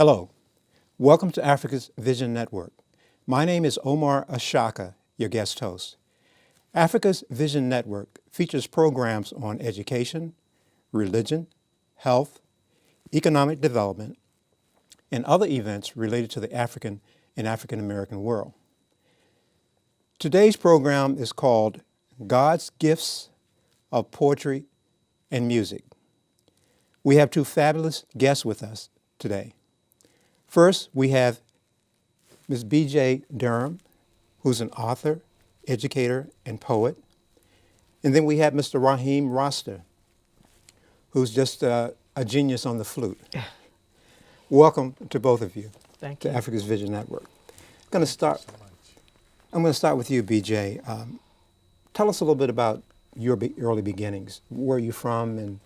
Hello, welcome to Africa's Vision Network. My name is Omar Ashaka, your guest host. Africa's Vision Network features programs on education, religion, health, economic development, and other events related to the African and African American world. Today's program is called God's Gifts of Poetry and Music. We have two fabulous guests with us today. First, we have Ms. B.J. Durham, who's an author, educator, and poet. And then we have Mr. Raheem Rasta, who's just a genius on the flute. Welcome to both of you. Thank to you. Africa's Vision Network. I'm going to start with you, B.J. Tell us a little bit about your early beginnings. Where are you from and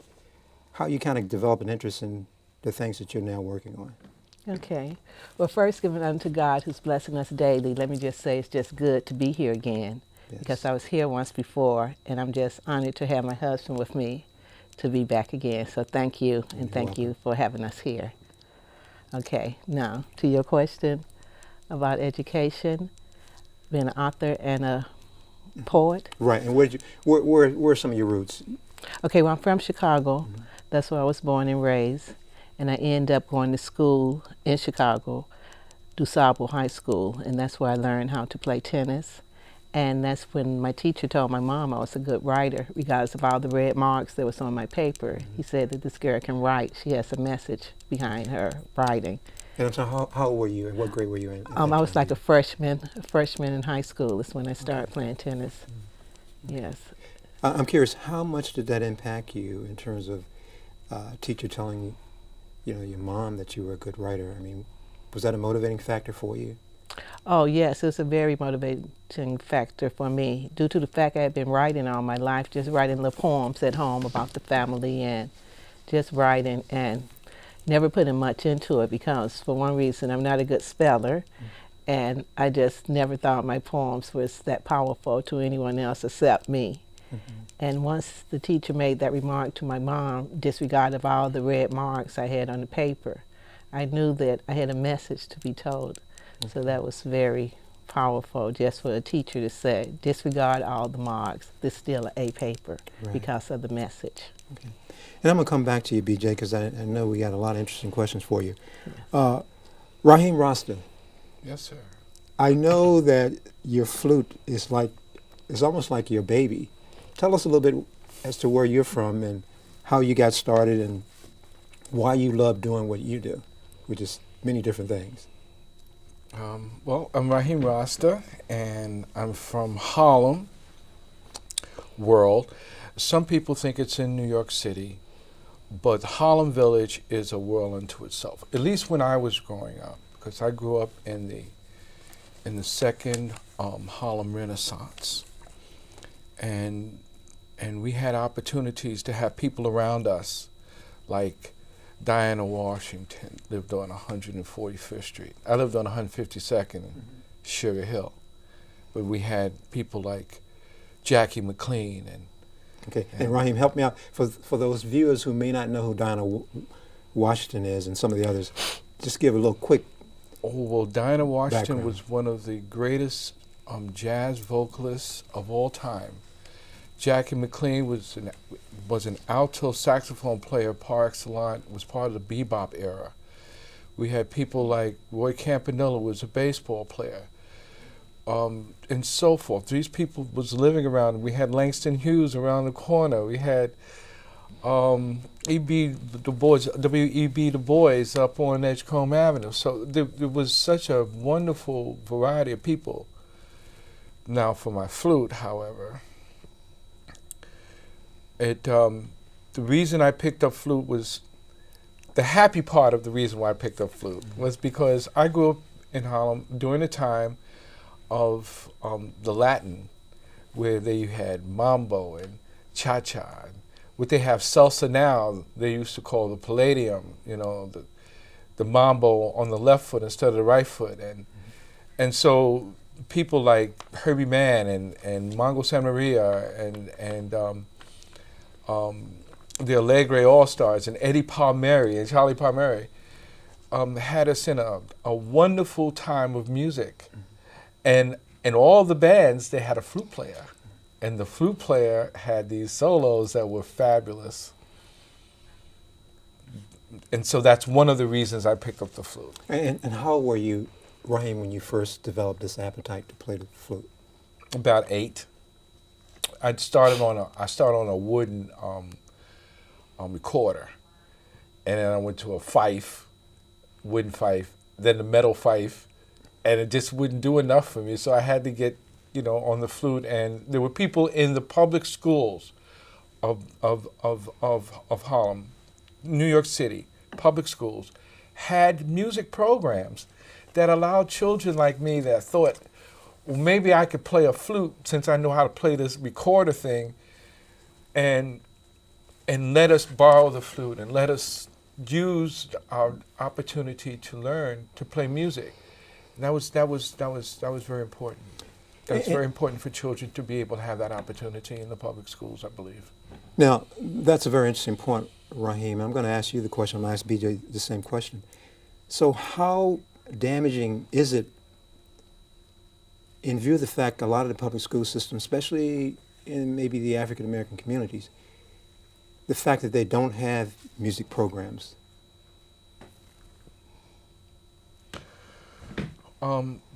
how you kind of develop an interest in the things that you're now working on? Okay. Well, first, giving unto God who's blessing us daily, let me just say it's just good to be here again. Yes. Because I was here once before, and I'm just honored to have my husband with me to be back again. So thank you, and thank you for having us here. Okay, now to your question about education, being an author and a poet. Right, and where are some of your roots? Okay, well, I'm from Chicago. That's where I was born and raised. And I ended up going to school in Chicago, DuSable High School, and that's where I learned how to play tennis. And that's when my teacher told my mom I was a good writer, regardless of all the red marks that was on my paper. He said that this girl can write. She has a message behind her writing. And so how old were you and what grade were you in? I was like a freshman in high school is when I started playing tennis. Yes. I'm curious, how much did that impact you in terms of teacher telling your mom that you were a good writer? I mean, was that a motivating factor for you? Oh, yes, it was a very motivating factor for me due to the fact I had been writing all my life, just writing little poems at home about the family and just writing and never putting much into it because for one reason I'm not a good speller and I just never thought my poems was that powerful to anyone else except me. And once the teacher made that remark to my mom, disregard of all the red marks I had on the paper, I knew that I had a message to be told. So that was very powerful just for a teacher to say, disregard all the marks, this is still an A paper because of the message. Okay. And I'm going to come back to you, B.J., because I know we got a lot of interesting questions for you. Yes. Raheem Rasta. Yes, sir. I know that your flute is almost like your baby. Tell us a little bit as to where you're from and how you got started and why you love doing what you do, which is many different things. Well, I'm Raheem Rasta, and I'm from Harlem world. Some people think it's in New York City, but Harlem Village is a world unto itself, at least when I was growing up, because I grew up in the second Harlem Renaissance. And we had opportunities to have people around us, like Diana Washington lived on 145th Street. I lived on 152nd in Sugar Hill. But we had people like Jackie McLean and Raheem, help me out. For those viewers who may not know who Diana Washington is and some of the others, just give a little quick Diana Washington background. Was one of the greatest jazz vocalists of all time. Jackie McLean was an alto saxophone player par excellence, was part of the bebop era. We had people like Roy Campanella was a baseball player, and so forth. These people was living around. We had Langston Hughes around the corner. We had W.E.B. Du Bois up on Edgecombe Avenue. So there was such a wonderful variety of people. Now for my flute, however, the reason I picked up flute was, the happy part of the reason why I picked up flute was because I grew up in Harlem during the time of the Latin, where you had mambo and cha-cha. And what they have salsa now, they used to call the palladium, the mambo on the left foot instead of the right foot. And so people like Herbie Mann and Mongo Santa Maria and the Allegre All-Stars and Eddie Palmieri and Charlie Palmieri, had us in a wonderful time of music. And all the bands, they had a flute player. And the flute player had these solos that were fabulous. And so that's one of the reasons I picked up the flute. And how old were you, Raheem, when you first developed this appetite to play the flute? About 8. I started on a wooden recorder, and then I went to a fife, wooden fife, then the metal fife, and it just wouldn't do enough for me. So I had to get, on the flute. And there were people in the public schools of Harlem, New York City, public schools, had music programs that allowed children like me that thought, well, maybe I could play a flute since I know how to play this recorder thing, and let us borrow the flute and let us use our opportunity to learn to play music. And that was very important. That's very important for children to be able to have that opportunity in the public schools, I believe. Now, that's a very interesting point, Raheem. I'm going to ask you the question. I'm going to ask BJ the same question. So how damaging is it, in view of the fact a lot of the public school system, especially in maybe the African American communities, the fact that they don't have music programs?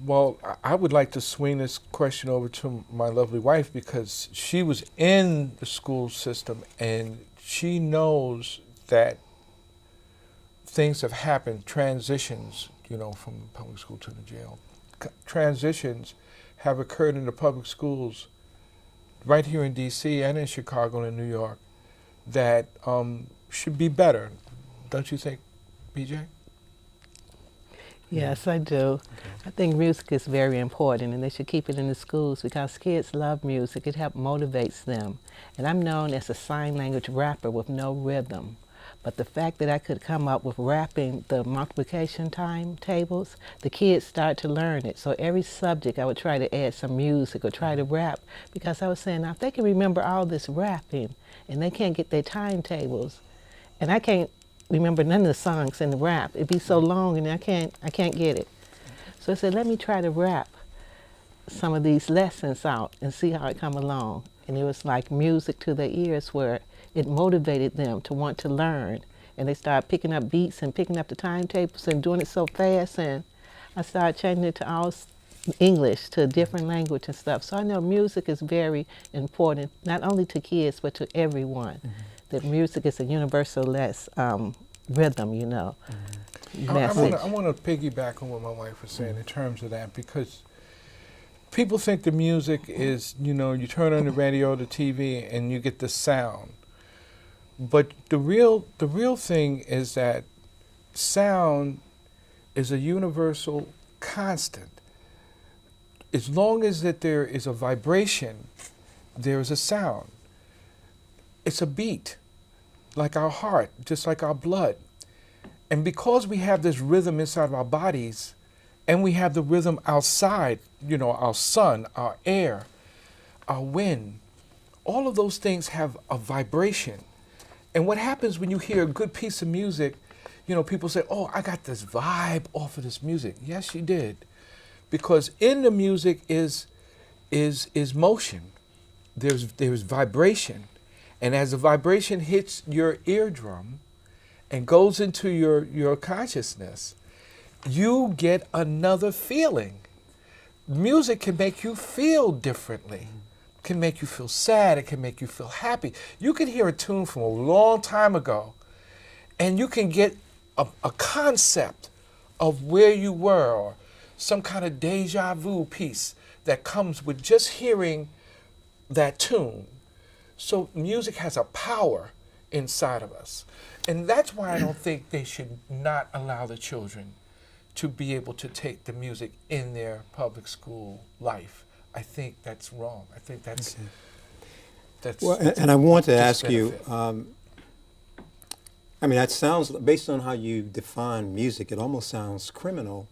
Well, I would like to swing this question over to my lovely wife, because she was in the school system and she knows that things have happened, transitions, from public school to the jail. Transitions have occurred in the public schools right here in D.C. and in Chicago and New York that should be better. Don't you think, BJ? Yes, I do. I think music is very important, and they should keep it in the schools because kids love music. It helps motivates them. And I'm known as a sign language rapper with no rhythm. But the fact that I could come up with rapping the multiplication timetables, the kids start to learn it. So every subject I would try to add some music or try to rap, because I was saying, now if they can remember all this rapping and they can't get their timetables, and I can't remember none of the songs in the rap, it'd be so long and I can't get it. So I said, let me try to rap some of these lessons out and see how it come along. And it was like music to their ears, where it motivated them to want to learn. And they started picking up beats and picking up the timetables and doing it so fast. And I started changing it to all English, to a different language and stuff. So I know music is very important, not only to kids, but to everyone. Mm-hmm. That music is a universal rhythm, message. I want to piggyback on what my wife was saying in terms of that, because people think the music is, you turn on the radio or the TV and you get the sound. But the real thing is that sound is a universal constant. As long as that there is a vibration, there is a sound. It's a beat, like our heart, just like our blood. And because we have this rhythm inside of our bodies, and we have the rhythm outside, our sun, our air, our wind, all of those things have a vibration. And what happens when you hear a good piece of music, people say, oh, I got this vibe off of this music. Yes, you did. Because in the music is motion. There's vibration. And as the vibration hits your eardrum and goes into your consciousness, you get another feeling. Music can make you feel differently. It can make you feel sad. It can make you feel happy. You can hear a tune from a long time ago, and you can get a concept of where you were, or some kind of deja vu piece that comes with just hearing that tune. So music has a power inside of us. And that's why I don't think they should not allow the children to be able to take the music in their public school life. I think that's wrong. I think that's... Okay. That's well, and I want to ask benefit. you, that sounds, based on how you define music, it almost sounds criminal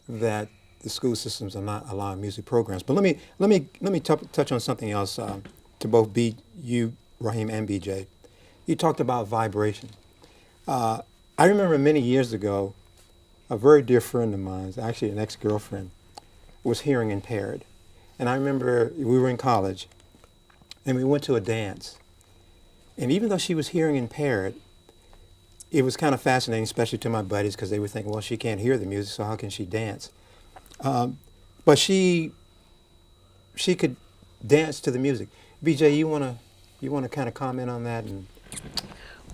that the school systems are not allowing music programs. But let me touch on something else to both you, Raheem, and BJ. You talked about vibration. I remember many years ago, a very dear friend of mine, actually an ex-girlfriend, was hearing impaired. And I remember we were in college, and we went to a dance. And even though she was hearing impaired, it was kind of fascinating, especially to my buddies, because they were thinking, well, she can't hear the music, so how can she dance? But she could dance to the music. BJ, you wanna kind of comment on that? And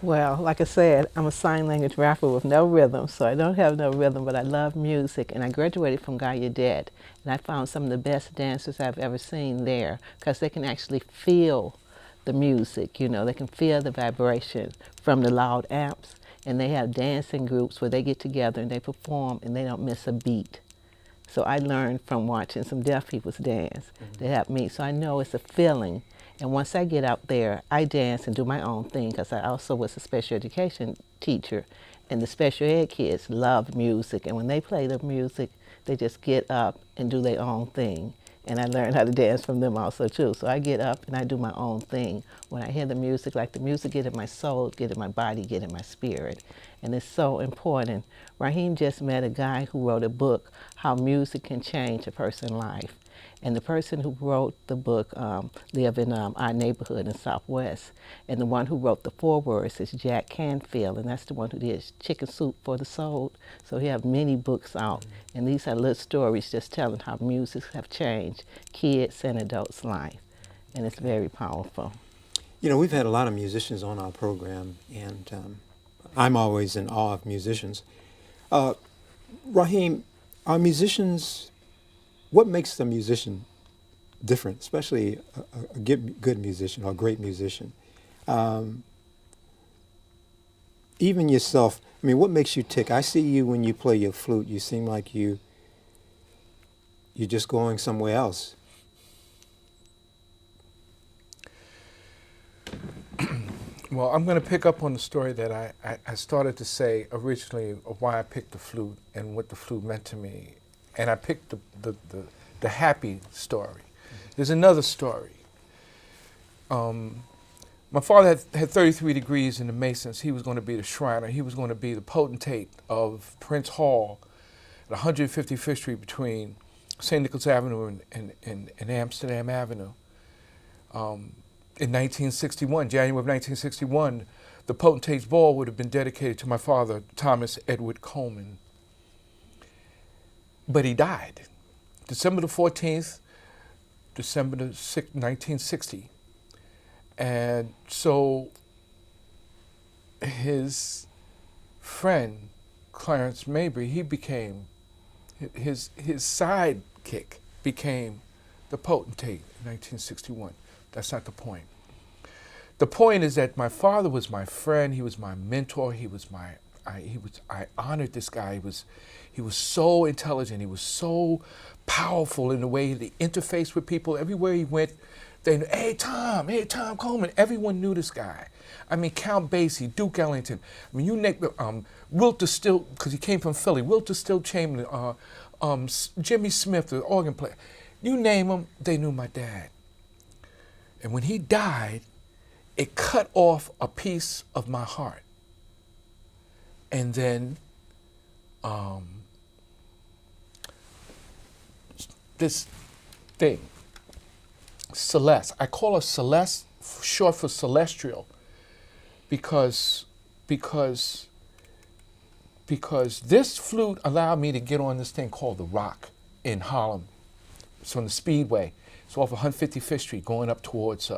Well, like I said, I'm a sign language rapper with no rhythm, so I don't have no rhythm, but I love music. And I graduated from Gallaudet, and I found some of the best dancers I've ever seen there, because they can actually feel the music, you know, they can feel the vibration from the loud amps. And they have dancing groups where they get together and they perform and they don't miss a beat. So I learned from watching some deaf people's dance. They helped me. So I know it's a feeling. And once I get out there, I dance and do my own thing, because I also was a special education teacher. And the special ed kids love music. And when they play the music, they just get up and do their own thing. And I learned how to dance from them also too. So I get up and I do my own thing. When I hear the music, like the music get in my soul, get in my body, get in my spirit. And it's so important. Raheem just met a guy who wrote a book, How Music Can Change a Person's Life. And the person who wrote the book lived in our neighborhood in Southwest. And the one who wrote the forewords is Jack Canfield, and that's the one who did Chicken Soup for the Soul. So he has many books out, and these are little stories just telling how music have changed kids and adults' life. And it's very powerful. you know, we've had a lot of musicians on our program, and I'm always in awe of musicians. Raheem, are musicians, what makes a musician different, especially a good musician or a great musician? Even yourself, I mean, what makes you tick? I see you when you play your flute, you seem like you're just going somewhere else. Well, I'm going to pick up on the story that I started to say originally of why I picked the flute and what the flute meant to me. And I picked the happy story. There's another story. My father had 33 degrees in the Masons. He was going to be the Shriner. He was going to be the potentate of Prince Hall at 155th Street between St. Nicholas Avenue and Amsterdam Avenue. In 1961, January of 1961, the Potentate's Ball would have been dedicated to my father, Thomas Edward Coleman. But he died. December the 14th, December the 6th, 1960. And so his friend, Clarence Mabry, he became, his sidekick became the Potentate in 1961. That's not the point. The point is that my father was my friend. He was my mentor. I honored this guy. He was so intelligent. He was so powerful in the way he interfaced with people. Everywhere he went, they knew, hey Tom Coleman. Everyone knew this guy. I mean, Count Basie, Duke Ellington. I mean, you name Wilter Still, because he came from Philly. Wilter Still Chamberlain, Jimmy Smith, the organ player. You name them, they knew my dad. And when he died, it cut off a piece of my heart. And then this thing, Celeste. I call her Celeste, short for celestial, because this flute allowed me to get on this thing called the Rock in Harlem. It's on the Speedway. It's off 155th Street, going up towards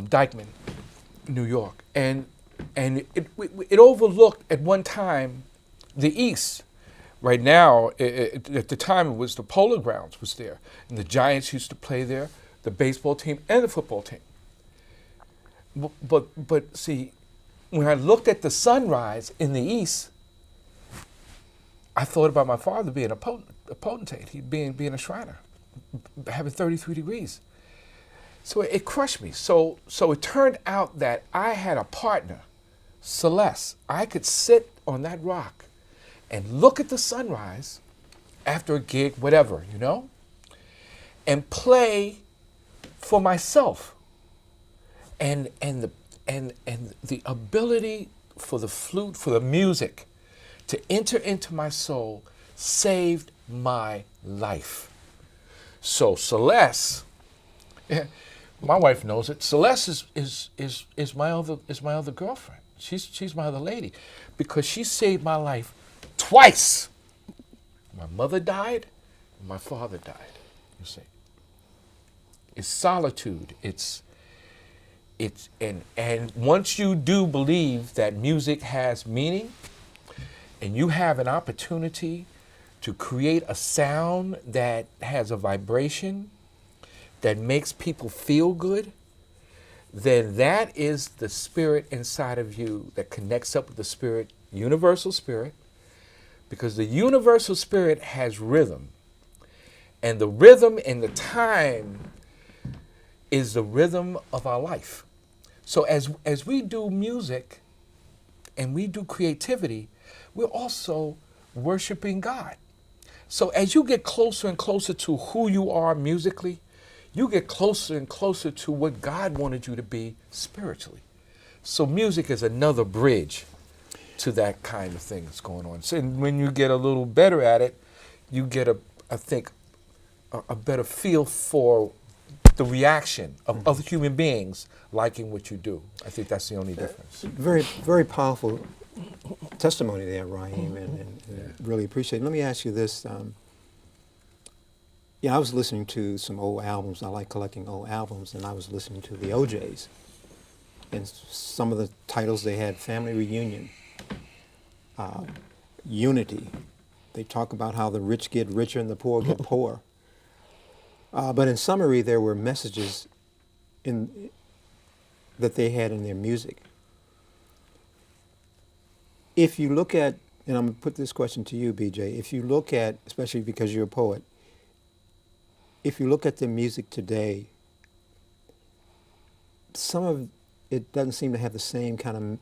Dykeman, New York, and it overlooked at one time the East. Right now, at the time, it was the Polo Grounds was there, and the Giants used to play there, the baseball team and the football team. But see, when I looked at the sunrise in the East, I thought about my father being a potentate, he being a Shriner, having 33 degrees. So it crushed me. So it turned out that I had a partner, Celeste. I could sit on that rock and look at the sunrise after a gig, whatever, you know, and play for myself. And and the ability for the flute, for the music, to enter into my soul saved my life. So Celeste, my wife knows it. Celeste is my other girlfriend. She's my other lady, because she saved my life twice. My mother died, and my father died. You see, it's solitude. It's and once you do believe that music has meaning, and you have an opportunity to create a sound that has a vibration that makes people feel good, then that is the spirit inside of you that connects up with the spirit, universal spirit, because the universal spirit has rhythm. And the rhythm and the time is the rhythm of our life. So as we do music and we do creativity, we're also worshiping God. So as you get closer and closer to who you are musically, you get closer and closer to what God wanted you to be spiritually. So music is another bridge to that kind of thing that's going on. So when you get a little better at it, you get I think, a better feel for the reaction of other human beings liking what you do. I think that's the only difference. Very, very powerful testimony there, Raheem, and really appreciate it. Let me ask you this. I was listening to some old albums. I like collecting old albums, and I was listening to the OJs. And some of the titles they had: Family Reunion, Unity. They talk about how the rich get richer and the poor get poorer. But in summary, there were messages that they had in their music. If you look at, and I'm going to put this question to you, BJ, if you look at, especially because you're a poet, if you look at the music today, some of it doesn't seem to have the same kind of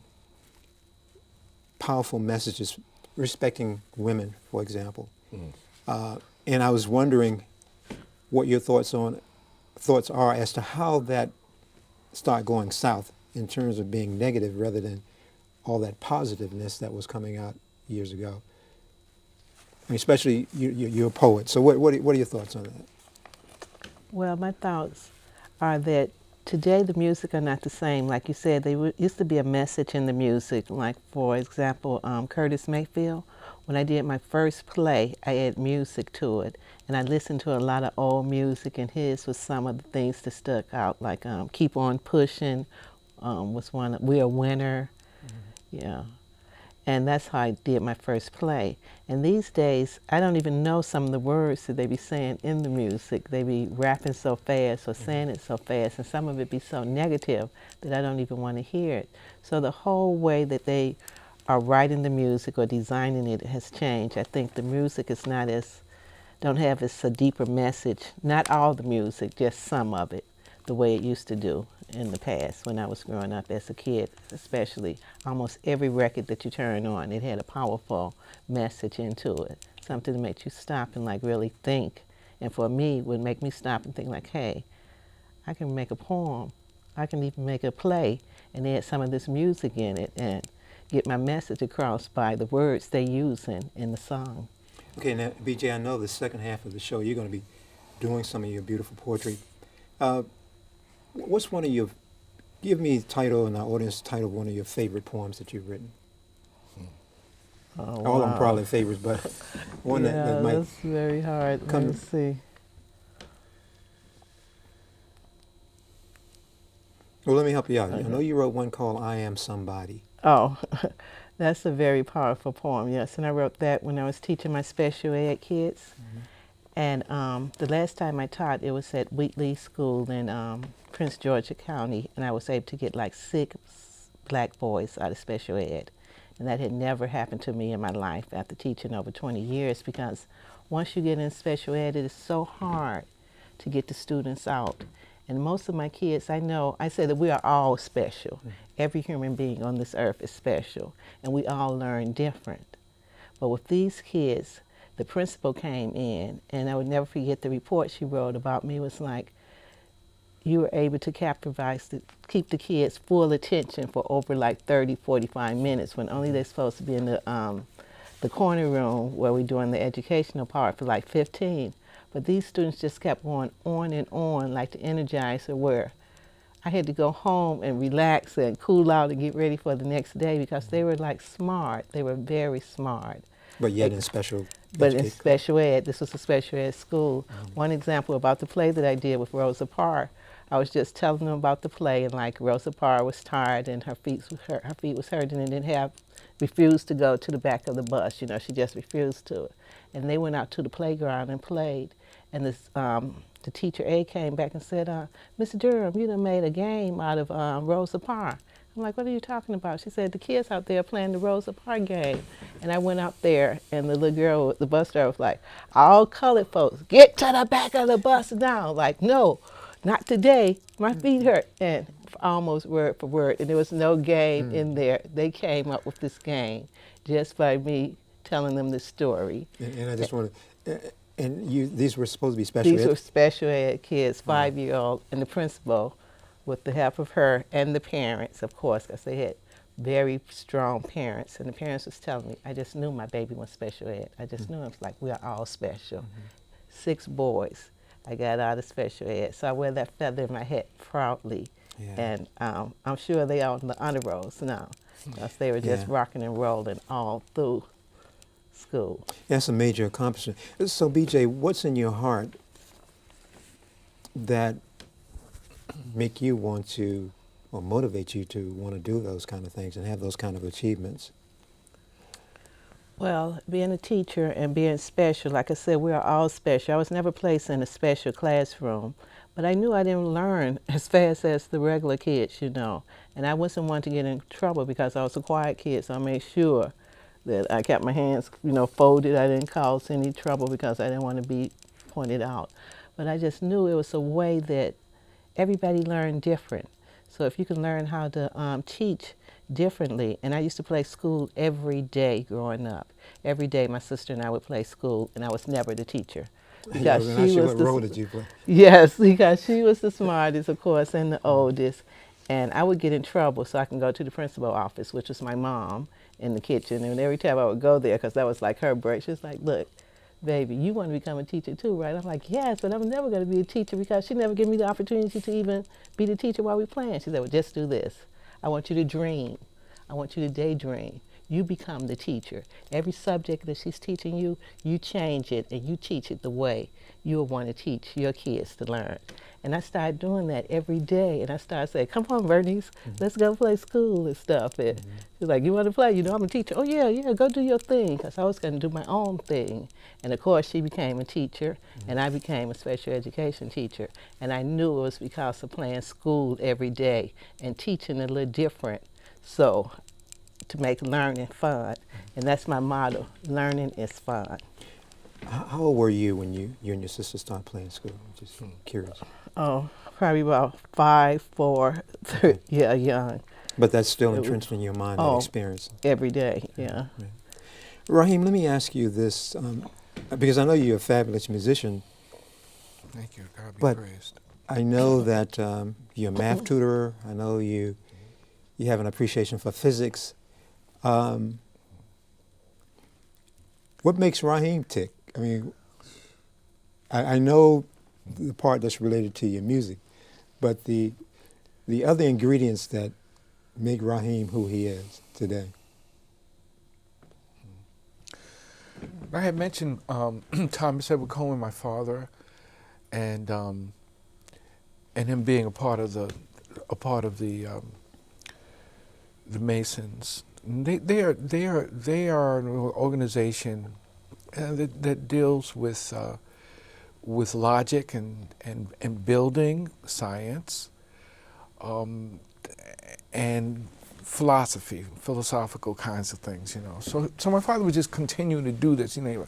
powerful messages respecting women, for example. And I was wondering what your thoughts are as to how that started going south in terms of being negative rather than all that positiveness that was coming out years ago. I mean, especially you're a poet, so what are your thoughts on that? Well, my thoughts are that today the music are not the same. Like you said, used to be a message in the music. Like, for example, Curtis Mayfield. When I did my first play, I added music to it. And I listened to a lot of old music, and his was some of the things that stuck out, like Keep On Pushing was one, We're a Winner. Yeah. And that's how I did my first play. And these days, I don't even know some of the words that they be saying in the music. They be rapping so fast or saying it so fast, and some of it be so negative that I don't even want to hear it. So the whole way that they are writing the music or designing it has changed. I think the music is don't have a deeper message. Not all the music, just some of it, the way it used to do in the past when I was growing up as a kid, especially. Almost every record that you turn on, it had a powerful message into it, something to make you stop and like really think. And for me, it would make me stop and think like, hey, I can make a poem. I can even make a play and add some of this music in it and get my message across by the words they using in the song. Okay, now, BJ, I know the second half of the show you're going to be doing some of your beautiful poetry. What's one of your, give me the title and our audience title of one of your favorite poems that you've written. Oh, All of them wow. probably favorites, but one that might that's very hard. come- Let me see. Well, let me help you out. I Okay. know you wrote one called I Am Somebody. Oh, that's a very powerful poem, yes. And I wrote that when I was teaching my special ed kids. And the last time I taught, it was at Wheatley School in Prince George's County, and I was able to get like 6 black boys out of special ed. And that had never happened to me in my life after teaching over 20 years, because once you get in special ed, it is so hard to get the students out. And most of my kids, I say that we are all special. Every human being on this earth is special, and we all learn different. But with these kids, the principal came in, and I would never forget the report she wrote about me was like, you were able to keep the kids' full attention for over like 30, 45 minutes when only they're supposed to be in the corner room where we're doing the educational part for like 15. But these students just kept going on and on like the Energizer, where I had to go home and relax and cool out and get ready for the next day because they were like smart. They were very smart. But yet in special But in education. special ed, this was a special ed school. One example about the play that I did with Rosa Parr, I was just telling them about the play, and like Rosa Parr was tired and her feet was hurting and refused to go to the back of the bus. You know, she just refused to. And they went out to the playground and played. And the teacher aide came back and said, Miss Durham, you done made a game out of Rosa Parr. I'm like, what are you talking about? She said, the kids out there playing the Rosa Parks game. And I went out there, and the little girl, the bus driver was like, all colored folks, get to the back of the bus now. Like, no, not today. My feet hurt. And almost word for word. And there was no game in there. They came up with this game just by me telling them the story. And I just want to, these were supposed to be special These ed? were special ed kids, 5-year-old, and the principal, with the help of her and the parents, of course, because they had very strong parents. And the parents was telling me, I just knew my baby was special ed. I just knew it was like, we are all special. 6 boys I got out of special ed. So I wear that feather in my hat proudly. Yeah. And I'm sure they are on the honor rolls now, because they were just rocking and rolling all through school. That's a major accomplishment. So BJ, what's in your heart that make you want to, or motivate you to want to do those kind of things and have those kind of achievements? Well, being a teacher and being special, like I said, we are all special. I was never placed in a special classroom, but I knew I didn't learn as fast as the regular kids, you know. And I wasn't one to get in trouble because I was a quiet kid, so I made sure that I kept my hands, you know, folded. I didn't cause any trouble because I didn't want to be pointed out. But I just knew it was a way that everybody learned different. So if you can learn how to teach differently, and I used to play school every day growing up. Every day my sister and I would play school, and I was never the teacher. Because she was what role did you play? Yes, because she was the smartest, of course, and the oldest. And I would get in trouble, so I can go to the principal's office, which was my mom, in the kitchen. And every time I would go there, because that was like her break, she was like, look, baby, you want to become a teacher too, right? I'm like, yes, but I'm never going to be a teacher because she never gave me the opportunity to even be the teacher while we playing. She said, well, just do this. I want you to dream. I want you to daydream. You become the teacher. Every subject that she's teaching you, you change it and you teach it the way you'll want to teach your kids to learn. And I started doing that every day. And I started saying, come on, Bernice, let's go play school and stuff. And she's like, you want to play? You know, I'm a teacher. Oh, yeah, go do your thing. Because I was going to do my own thing. And, of course, she became a teacher, and I became a special education teacher. And I knew it was because of playing school every day and teaching a little different. So to make learning fun. And that's my motto, learning is fun. How old were you when you and your sister started playing school? Just curious. Oh, probably about 5, 4, 3, yeah, young. But that's still entrenched in your mind, that experience. Every day, yeah. Raheem, let me ask you this, because I know you're a fabulous musician. Thank you. God be But praised. I know that you're a math tutor. I know you have an appreciation for physics. What makes Raheem tick? I mean, I know the part that's related to your music, but the other ingredients that make Raheem who he is today. I had mentioned Thomas Edward Cohen, my father, and him being a part of the Masons. They are an organization that deals with logic and building science, and philosophical kinds of things, you know. So my father would just continue to do this, you know. And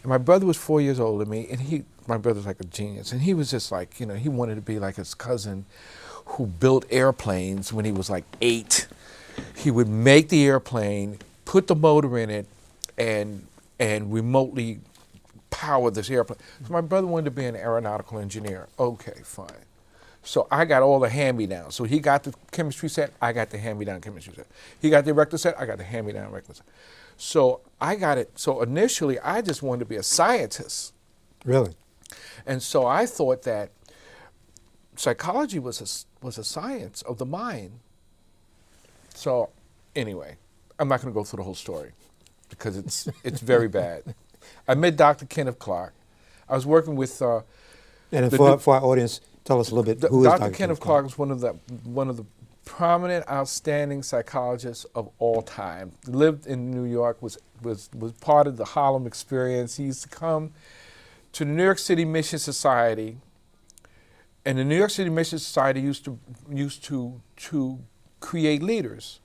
my brother was 4 years older than me, and my brother's like a genius, and he was just like, you know, he wanted to be like his cousin who built airplanes when he was like 8. He would make the airplane, put the motor in it, and remotely power this airplane. So my brother wanted to be an aeronautical engineer. Okay, fine. So I got all the hand-me-downs. So he got the chemistry set, I got the hand-me-down chemistry set. He got the erector set, I got the hand-me-down erector set. So I got it. So initially, I just wanted to be a scientist. Really? And so I thought that psychology was a science of the mind. So anyway, I'm not going to go through the whole story because it's very bad. I met Dr. Kenneth Clark. I was working with And for our audience, tell us a little bit, who is Dr. Kenneth Clark is one of the prominent, outstanding psychologists of all time. Lived in New York, was part of the Harlem experience. He used to come to the New York City Mission Society, and the New York City Mission Society used to create leaders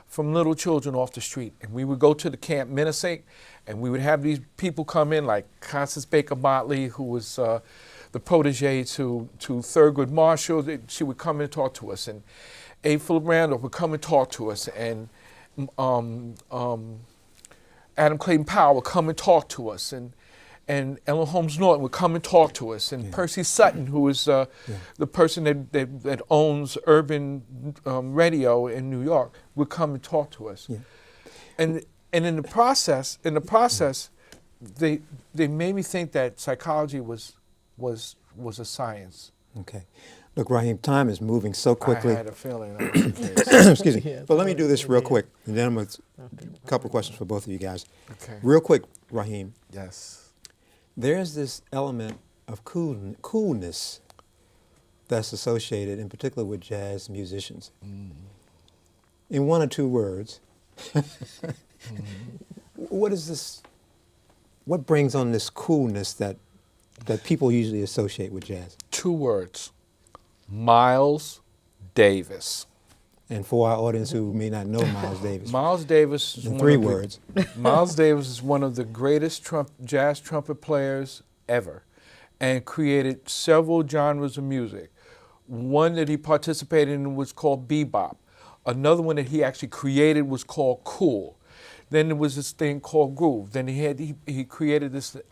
from little children off the street. And we would go to the Camp Minnesink, and we would have these people come in like Constance Baker Motley, who was the protege to Thurgood Marshall. She would come and talk to us, and A. Philip Randolph would come and talk to us, and Adam Clayton Powell would come and talk to us, and Ellen Holmes Norton would come and talk to us, and Percy Sutton, who is the person that owns urban radio in New York, would come and talk to us. Yeah. And in the process, they made me think that psychology was a science. Okay. Look, Raheem, time is moving so quickly. I had a feeling that was the case. Excuse me. But let me do this real quick, and then I'm going to a couple of questions for both of you guys. Okay. Real quick, Raheem. Yes. There's this element of coolness that's associated, in particular, with jazz musicians. Mm-hmm. In one or two words, what is this? What brings on this coolness that people usually associate with jazz? 2 words: Miles Davis. And for our audience who may not know Miles Davis, Miles Davis is in 3 words. Miles Davis is one of the greatest jazz trumpet players ever, and created several genres of music. One that he participated in was called bebop. Another one that he actually created was called cool. Then there was this thing called groove. Then he created this it's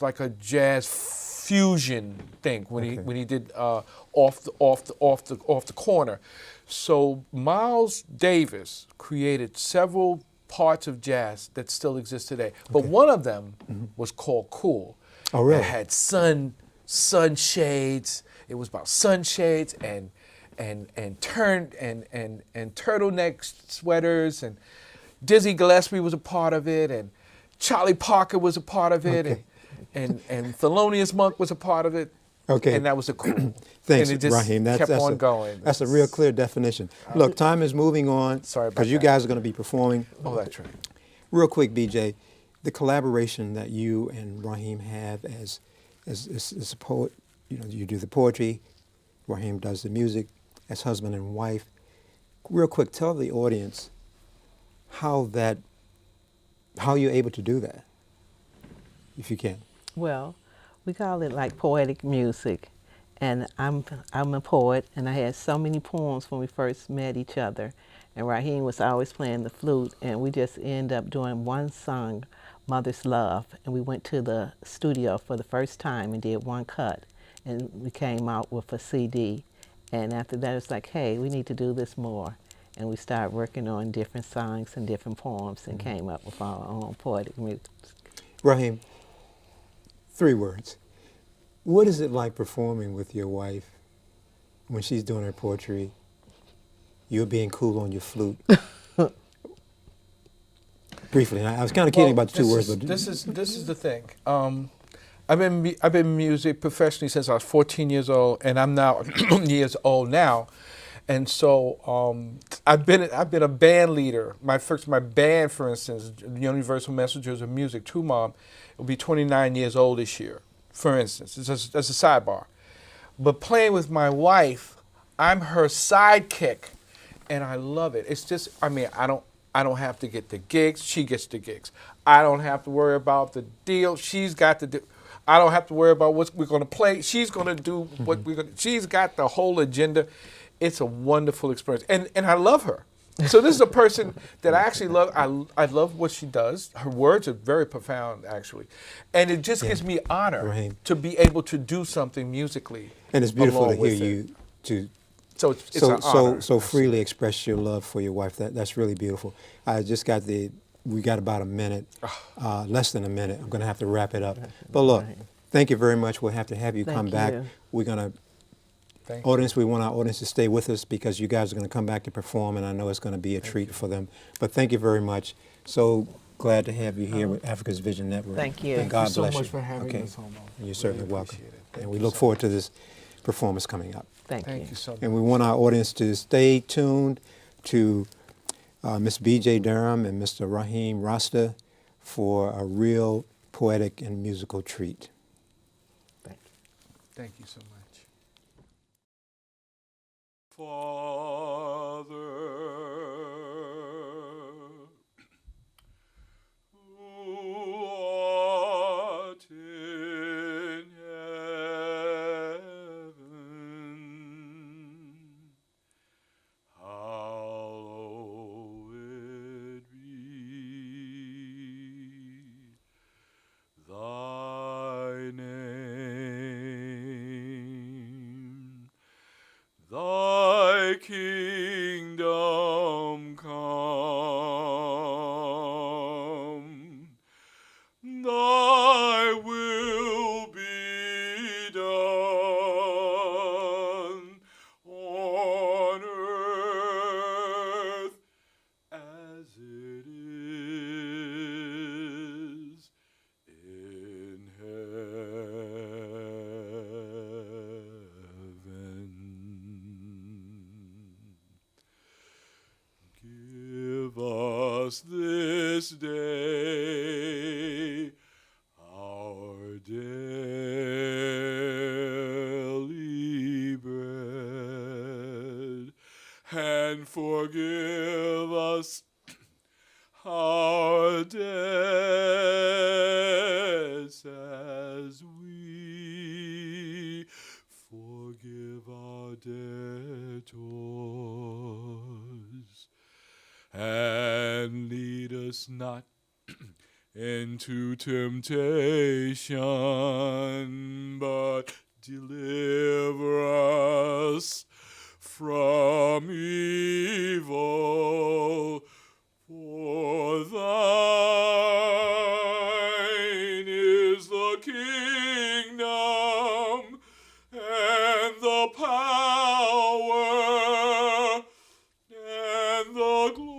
like a jazz fusion thing when he did off the corner. So Miles Davis created several parts of jazz that still exist today. But one of them was called cool. Oh, really? It had sunshades. It was about sunshades and turtleneck sweaters, and Dizzy Gillespie was a part of it, and Charlie Parker was a part of it, and Thelonious Monk was a part of it. Okay. And that was a cool. Thanks, and it just Raheem. kept on going. That's a real clear definition. Look, time is moving on. Sorry about because you that. guys are going to be performing. Oh, that's right. Real quick, BJ, the collaboration that you and Raheem have as a poet, you do the poetry, Raheem does the music, as husband and wife. Real quick, tell the audience how you're able to do that, if you can. Well, we call it like poetic music, and I'm a poet, and I had so many poems when we first met each other, and Raheem was always playing the flute, and we just ended up doing one song, Mother's Love, and we went to the studio for the first time and did one cut, and we came out with a CD, and after that it's like, hey, we need to do this more, and we started working on different songs and different poems and came up with our own poetic music. Raheem, 3 words. What is it like performing with your wife when she's doing her poetry, you're being cool on your flute? Briefly, and I was kind of kidding about the 2 words, but this is the thing. I've been in music professionally since I was 14 years old, and I'm now years old now, and so I've been a band leader. My band, for instance, Universal Messengers of Music, Two Mom, will be 29 years old this year. For instance, that's a sidebar. But playing with my wife, I'm her sidekick, and I love it. It's just, I don't have to get the gigs. She gets the gigs. I don't have to worry about the deal. She's got the deal. I don't have to worry about what we're going to play. She's going to do what we're going to. She's got the whole agenda. It's a wonderful experience. And I love her. So this is a person that I actually love. I love what she does. Her words are very profound, actually, and it just gives me honor Raheem. to be able to do something musically. And it's beautiful to along hear with it. you to So it's an honor. so freely express your love for your wife. That's really beautiful. I just got we got about a minute, less than a minute. I'm going to have to wrap it up. But look, thank you very much. We'll have to have you come back. We're going to. We want our audience to stay with us because you guys are going to come back to perform, and I know it's going to be a treat for them. But thank you very much. So glad to have you here with Africa's Vision Network. Thank you. And God Thank you bless so you. much for having us, Homo. You're certainly Really welcome. appreciate it. And Thank we you look so forward much. to this performance coming up. Thank Thank you so much. And we want our audience to stay tuned to Miss B.J. Durham and Mr. Raheem Rasta for a real poetic and musical treat. Thank you. Thank you so much. Father, who art in heaven, hallowed be thy name. Thy kingdom come, thy will be done on earth as it is in heaven. Give us this day our daily bread, and forgive us our debts as we forgive our debtors. And lead us not into temptation, but deliver us from evil. For thine is the kingdom and the power and the glory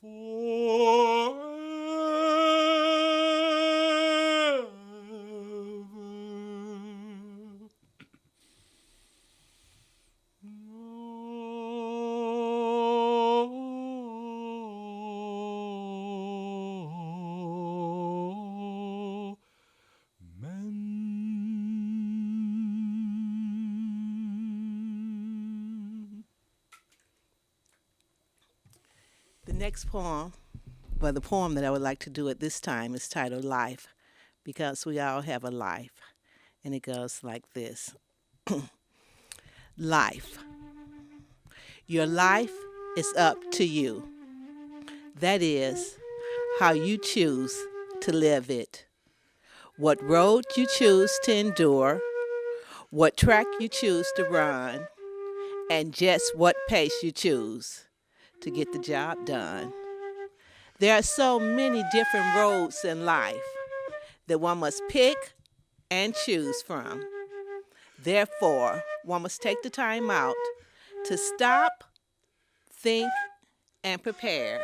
forever. Amen. The next poem, well, the poem that I would like to do at this time is titled Life, because we all have a life. And it goes like this. Life. Your life is up to you. That is, how you choose to live it. What road you choose to endure, what track you choose to run, and just what pace you choose to get the job done. There are so many different roads in life that one must pick and choose from. Therefore, one must take the time out to stop, think, and prepare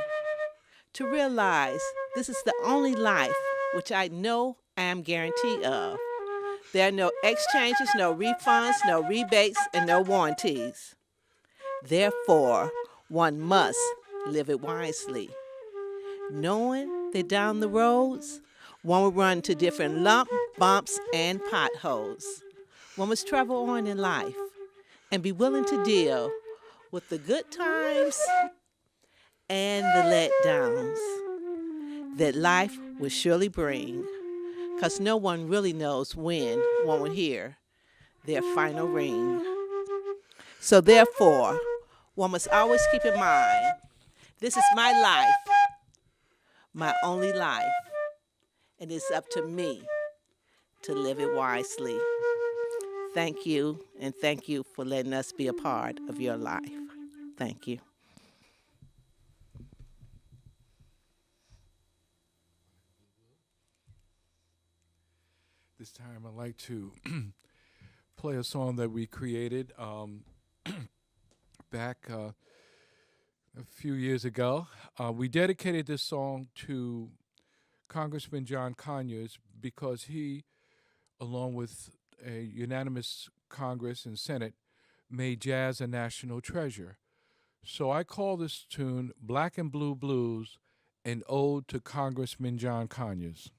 to realize this is the only life which I know I am guaranteed of. There are no exchanges, no refunds, no rebates, and no warranties. Therefore, one must live it wisely, knowing that down the roads, one will run into different bumps, and potholes. One must travel on in life and be willing to deal with the good times and the letdowns that life will surely bring. 'cause no one really knows when one will hear their final ring. So therefore, one must always keep in mind, this is my life, my only life, and it's up to me to live it wisely. Thank you, and thank you for letting us be a part of your life. Thank you. This time I'd like to play a song that we created back a few years ago. We dedicated this song to Congressman John Conyers because he, along with a unanimous Congress and Senate, made jazz a national treasure. So I call this tune Black and Blue Blues, an ode to Congressman John Conyers.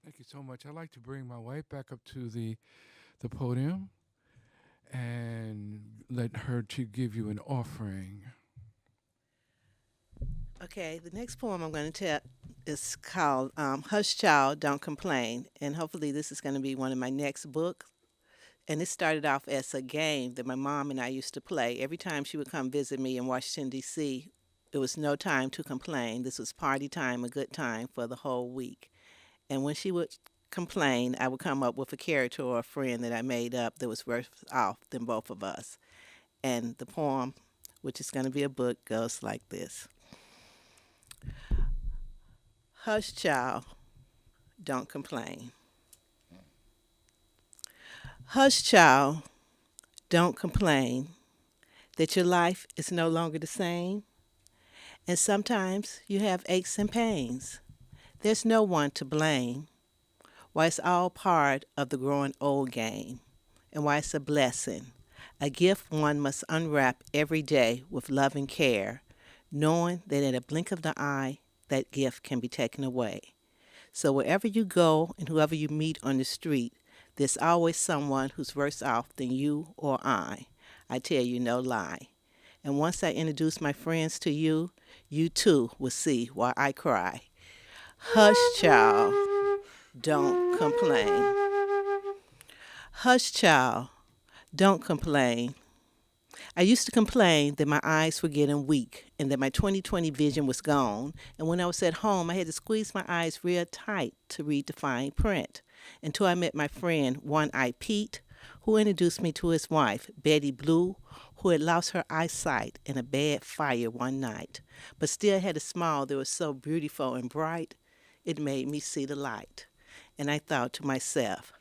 Thank you so much. I'd like to bring my wife back up to the podium and let her to give you an offering. Okay, the next poem I'm going to tell is called Hush Child, Don't Complain. And hopefully this is going to be one of my next books. And it started off as a game that my mom and I used to play. Every time she would come visit me in Washington, D.C., it was no time to complain. This was party time, a good time for the whole week. And when she would complain, I would come up with a character or a friend that I made up that was worse off than both of us. And the poem, which is going to be a book, goes like this. Hush, child, don't complain. Hush, child, don't complain that your life is no longer the same. And sometimes you have aches and pains. There's no one to blame. Why, it's all part of the growing old game. And why it's a blessing, a gift one must unwrap every day with love and care, knowing that at a blink of the eye, that gift can be taken away. So wherever you go and whoever you meet on the street, there's always someone who's worse off than you or I. I tell you no lie. And once I introduce my friends to you, you too will see why I cry. Hush, child, don't complain. Hush, child, don't complain. I used to complain that my eyes were getting weak and that my 20/20 vision was gone. And when I was at home, I had to squeeze my eyes real tight to read the fine print. Until I met my friend, One Eye Pete, who introduced me to his wife, Betty Blue, who had lost her eyesight in a bad fire one night, but still had a smile that was so beautiful and bright, it made me see the light. And I thought to myself,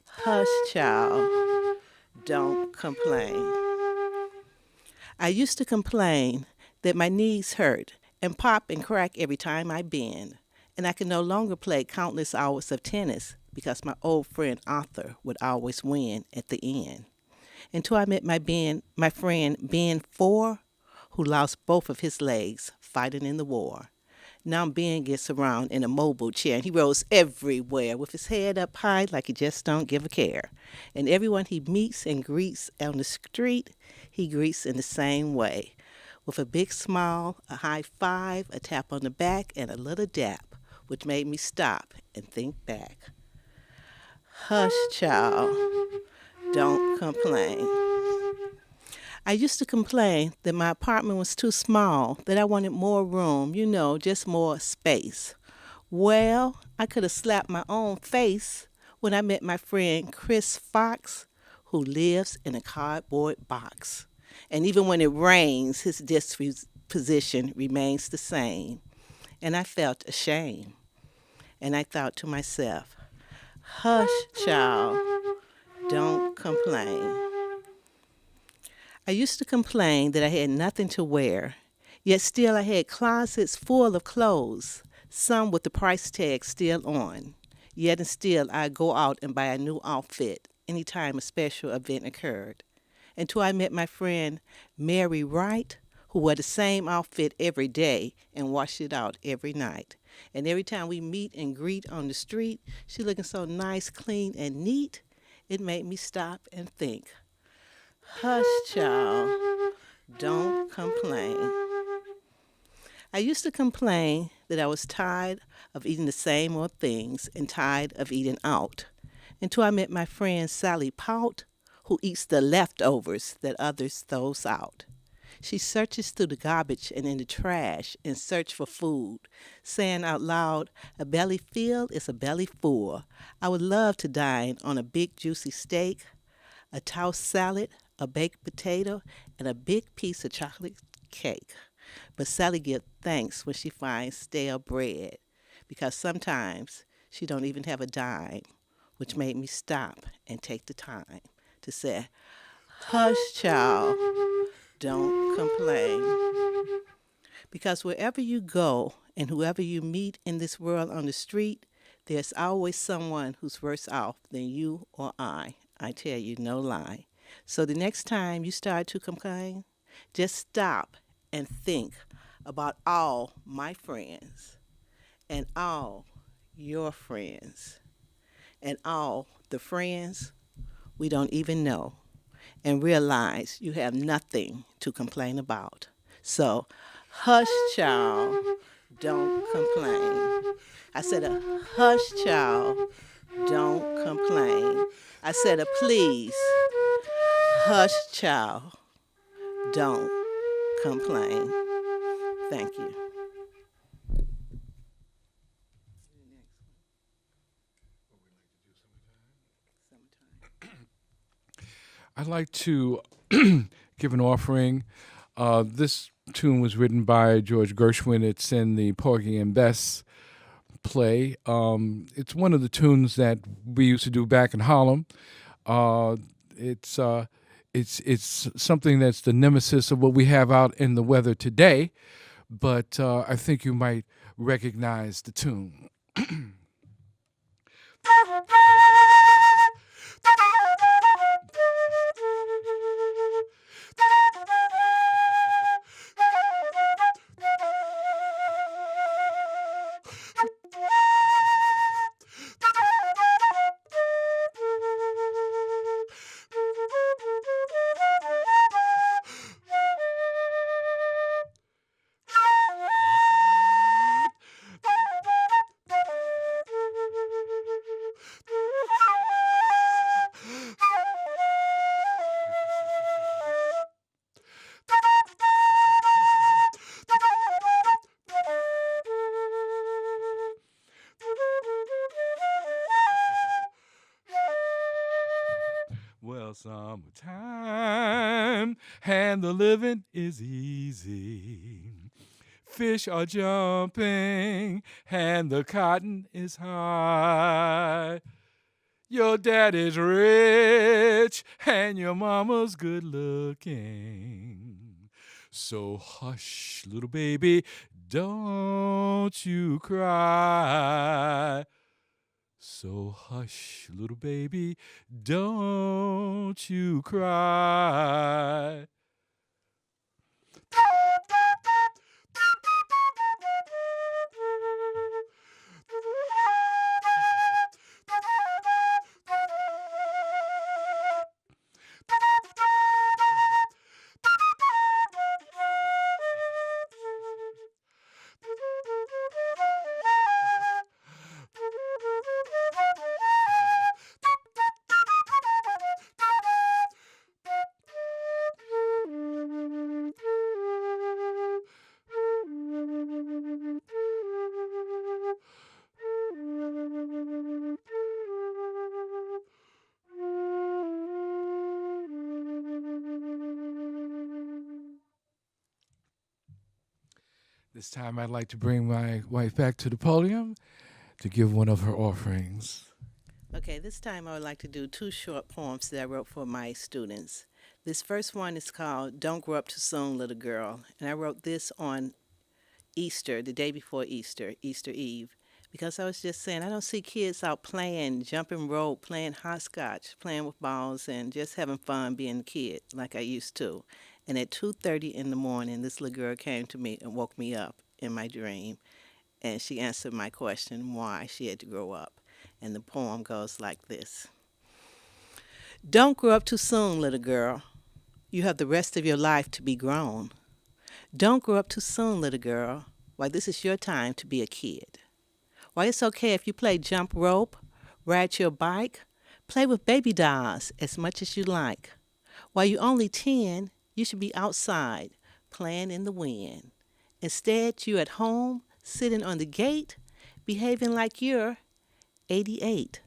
hush, child, don't complain. I used to complain that my knees hurt and pop and crack every time I bend, and I could no longer play countless hours of tennis because my old friend Arthur would always win at the end. Until I met my friend Ben Four, who lost both of his legs fighting in the war. Now Ben gets around in a mobile chair and he rolls everywhere with his head up high like he just don't give a care. And everyone he meets and greets on the street, he greets in the same way. With a big smile, a high five, a tap on the back, and a little dap, which made me stop and think back. Hush, child, don't complain. I used to complain that my apartment was too small, that I wanted more room, just more space. Well, I could have slapped my own face when I met my friend Chris Fox, who lives in a cardboard box. And even when it rains, his disposition remains the same. And I felt ashamed. And I thought to myself, hush, child, don't complain. I used to complain that I had nothing to wear, yet still I had closets full of clothes, some with the price tag still on. Yet and still I'd go out and buy a new outfit anytime a special event occurred. Until I met my friend Mary Wright, who wore the same outfit every day and washed it out every night. And every time we meet and greet on the street, she looking so nice, clean, and neat, it made me stop and think. Hush, child, don't complain. I used to complain that I was tired of eating the same old things and tired of eating out, until I met my friend Sally Pout, who eats the leftovers that others throws out. She searches through the garbage and in the trash in search for food, saying out loud, a belly filled is a belly full. I would love to dine on a big juicy steak, a tossed salad, a baked potato, and a big piece of chocolate cake. But Sally gives thanks when she finds stale bread, because sometimes she don't even have a dime, which made me stop and take the time to say, hush, child, don't complain. Because wherever you go and whoever you meet in this world on the street, there's always someone who's worse off than you or I tell you, no lie. So the next time you start to complain, just stop and think about all my friends and all your friends and all the friends we don't even know, and realize you have nothing to complain about. So, hush, child, don't complain. I said a hush, child, don't complain. I said a please, hush, child, don't complain. Thank you. I'd like to give an offering. This tune was written by George Gershwin. It's in the Porgy and Bess play. It's one of the tunes that we used to do back in Harlem. It's something that's the nemesis of what we have out in the weather today, but I think you might recognize the tune. Well, summertime and the living is easy. Fish are jumping and the cotton is high. Your daddy's rich and your mama's good looking. So hush, little baby, don't you cry. So hush, little baby, don't you cry. This time I'd like to bring my wife back to the podium to give one of her offerings. Okay, this time I would like to do two short poems that I wrote for my students. This first one is called Don't Grow Up Too Soon, Little Girl. And I wrote this on Easter, the day before Easter, Easter Eve, because I was just saying I don't see kids out playing, jumping rope, playing hopscotch, playing with balls, and just having fun being a kid like I used to. And at 2:30 in the morning, this little girl came to me and woke me up in my dream, and she answered my question why she had to grow up. And the poem goes like this. Don't grow up too soon, little girl. You have the rest of your life to be grown. Don't grow up too soon, little girl. Why, this is your time to be a kid. Why, it's okay if you play jump rope, ride your bike, play with baby dolls as much as you like. While you're only 10, you should be outside, playing in the wind. Instead, you're at home, sitting on the gate, behaving like you're 88.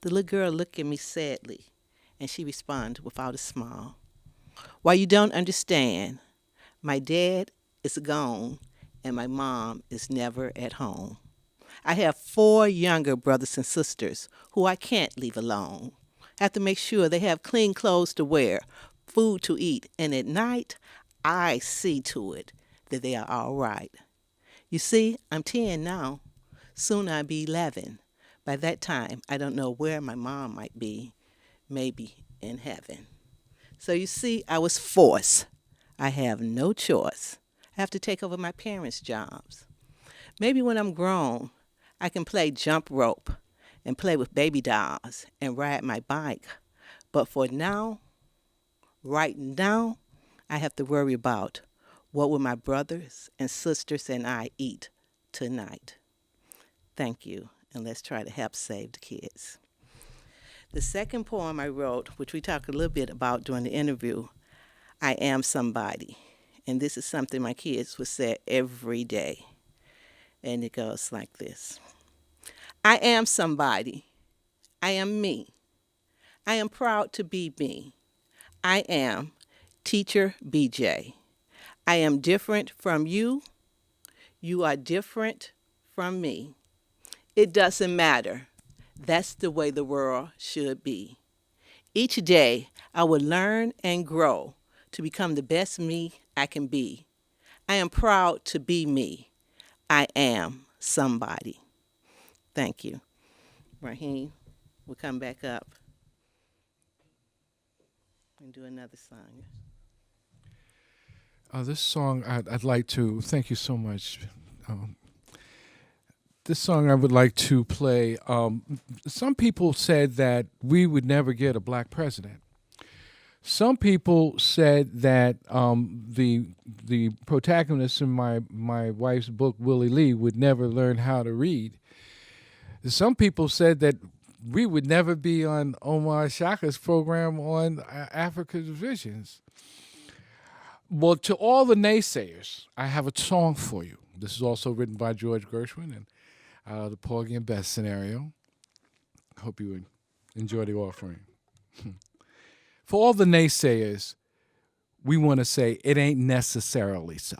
The little girl looked at me sadly, and she responded without a smile. Why, you don't understand. My dad is gone, and my mom is never at home. I have 4 younger brothers and sisters who I can't leave alone. I have to make sure they have clean clothes to wear, food to eat, and at night, I see to it that they are all right. You see, I'm 10 now. Soon I'll be 11. By that time, I don't know where my mom might be, maybe in heaven. So you see, I was forced. I have no choice. I have to take over my parents' jobs. Maybe when I'm grown, I can play jump rope and play with baby dolls and ride my bike. But for now, right now, I have to worry about what will my brothers and sisters and I eat tonight. Thank you, and let's try to help save the kids. The second poem I wrote, which we talked a little bit about during the interview, I am somebody. And this is something my kids would say every day. And it goes like this. I am somebody. I am me. I am proud to be me. I am Teacher BJ. I am different from you. You are different from me. It doesn't matter. That's the way the world should be. Each day, I will learn and grow to become the best me I can be. I am proud to be me. I am somebody. Thank you. Raheem, we'll come back up and do another song. This song, I'd like to, thank you so much. This song I would like to play. Some people said that we would never get a black president. Some people said that the protagonist in my wife's book, Willie Lee, would never learn how to read. Some people said that we would never be on Omar Shaka's program on Africa's Visions. Well, to all the naysayers, I have a song for you. This is also written by George Gershwin and the Porgy and Bess scenario. I hope you enjoy the offering. For all the naysayers, we want to say it ain't necessarily so.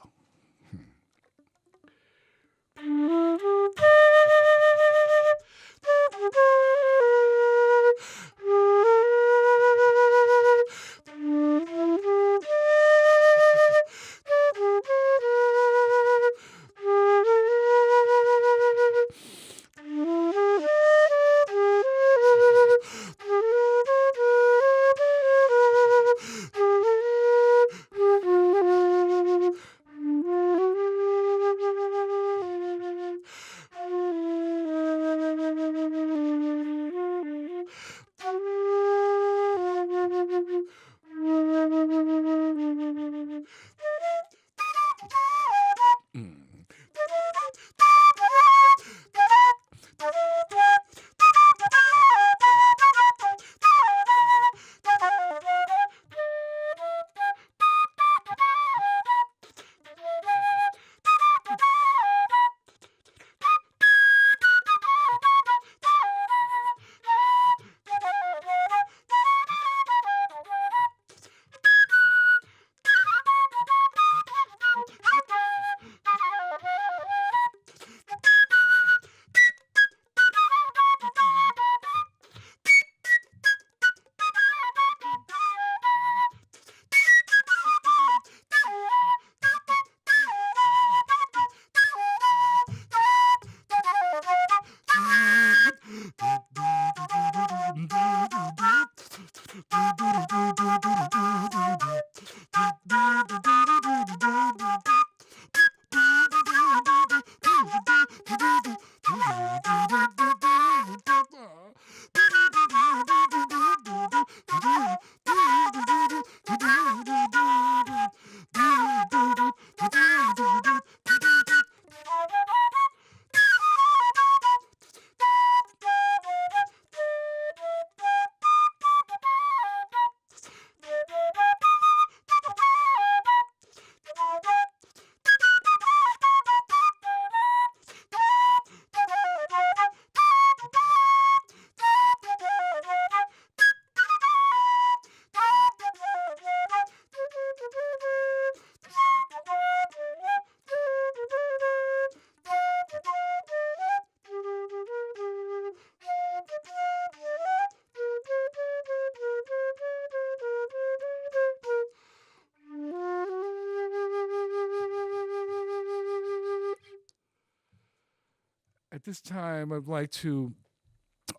At this time, I'd like to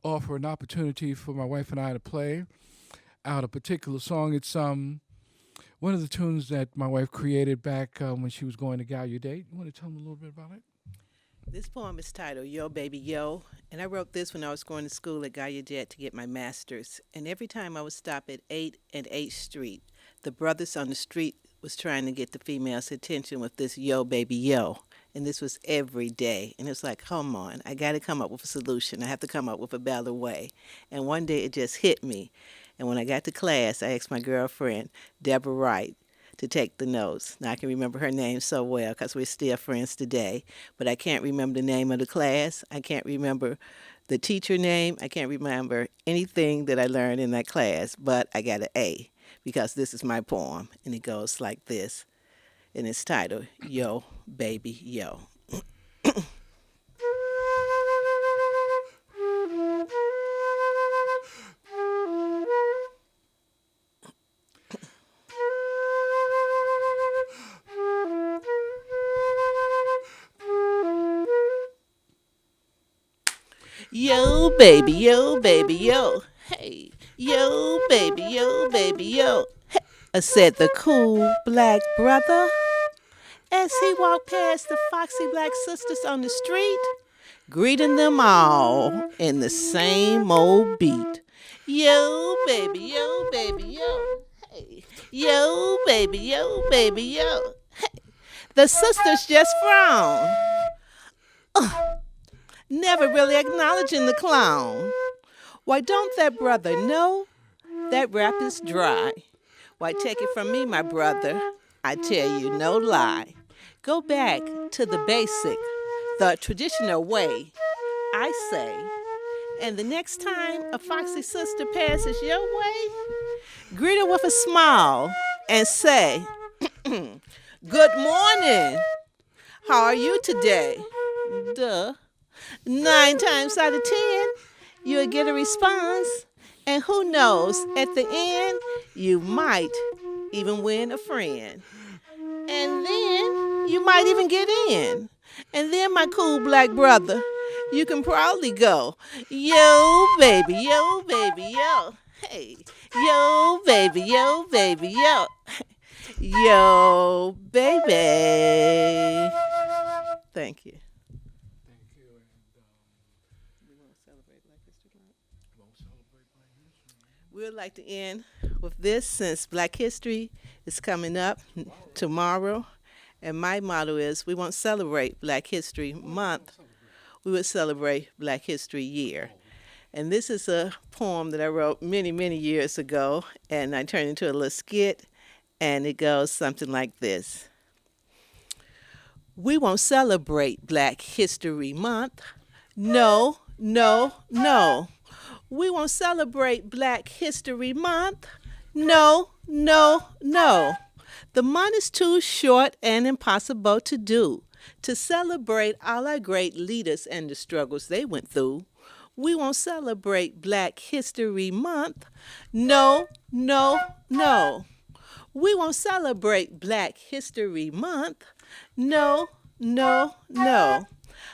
offer an opportunity for my wife and I to play out a particular song. It's one of the tunes that my wife created back when she was going to Gallaudet. You want to tell them a little bit about it? This poem is titled Yo Baby Yo, and I wrote this when I was going to school at Gallaudet to get my master's. And every time I would stop at 8th and 8th Street, the brothers on the street was trying to get the females' attention with this Yo Baby Yo. And this was every day. And it's like, come on, I got to come up with a solution. I have to come up with a better way. And one day it just hit me. And when I got to class, I asked my girlfriend, Deborah Wright, to take the notes. Now, I can remember her name so well because we're still friends today, but I can't remember the name of the class. I can't remember the teacher name. I can't remember anything that I learned in that class, but I got an A because this is my poem, and it goes like this, and it's titled, Yo, Baby, Yo. Yo, baby, yo, baby, yo. Hey, yo, baby, yo, baby, yo. Hey, said the cool black brother as he walked past the foxy black sisters on the street, greeting them all in the same old beat. Yo, baby, yo, baby, yo. Hey, yo, baby, yo, baby, yo. Hey, the sisters just frowned. Never really acknowledging the clown. Why, don't that brother know that rap is dry? Why, take it from me, my brother, I tell you no lie. Go back to the basic, the traditional way, I say. And the next time a foxy sister passes your way, Greet her with a smile and say, good morning. How are you today? Duh. 9 times out of 10, you'll get a response. And who knows, at the end, you might even win a friend. And then you might even get in. And then, my cool black brother, you can proudly go, yo, baby, yo, baby, yo. Hey, yo, baby, yo, baby, yo. Yo, baby. Thank you. Thank you. And We want to celebrate Black History Month. we'll celebrate Black History. We would like to end with this since Black History is coming up tomorrow. And my motto is we won't celebrate Black History Month. We would celebrate Black History Year. And this is a poem that I wrote many, many years ago. And I turned into a little skit. And it goes something like this. We won't celebrate Black History Month. No, no, no. We won't celebrate Black History Month. No, no, no. The month is too short and impossible to do to celebrate all our great leaders and the struggles they went through. We won't celebrate Black History Month. No, no, no. We won't celebrate Black History Month. No, no, no.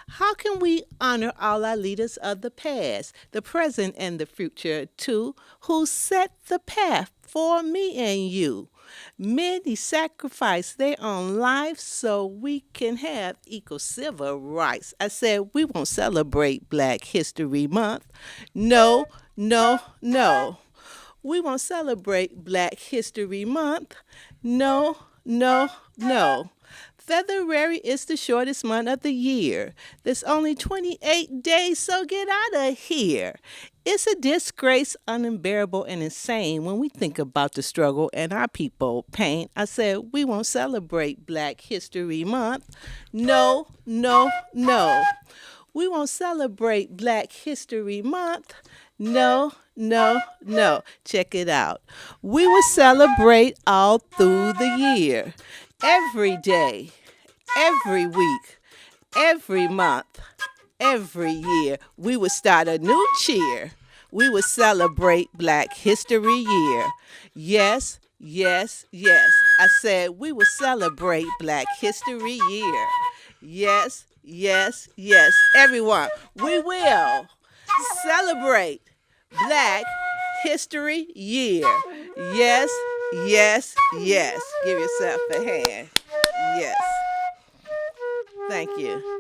How can we honor all our leaders of the past, the present, and the future too, who set the path for me and you? Many sacrificed their own lives so we can have equal civil rights. I said we won't celebrate Black History Month. No, no, no. We won't celebrate Black History Month. No, no, no. February is the shortest month of the year. There's only 28 days, so get out of here. It's a disgrace, unbearable, and insane when we think about the struggle and our people pain. I said we won't celebrate Black History Month. No, no, no. We won't celebrate Black History Month. No, no, no. Check it out. We will celebrate all through the year. Every day, every week, every month, every year. We will start a new cheer. We will celebrate Black History Year. Yes, yes, yes. I said we will celebrate Black History Year. Yes, yes, yes. Everyone, we will celebrate Black History Year. Yes, yes, yes. Give yourself a hand. Yes. Thank you.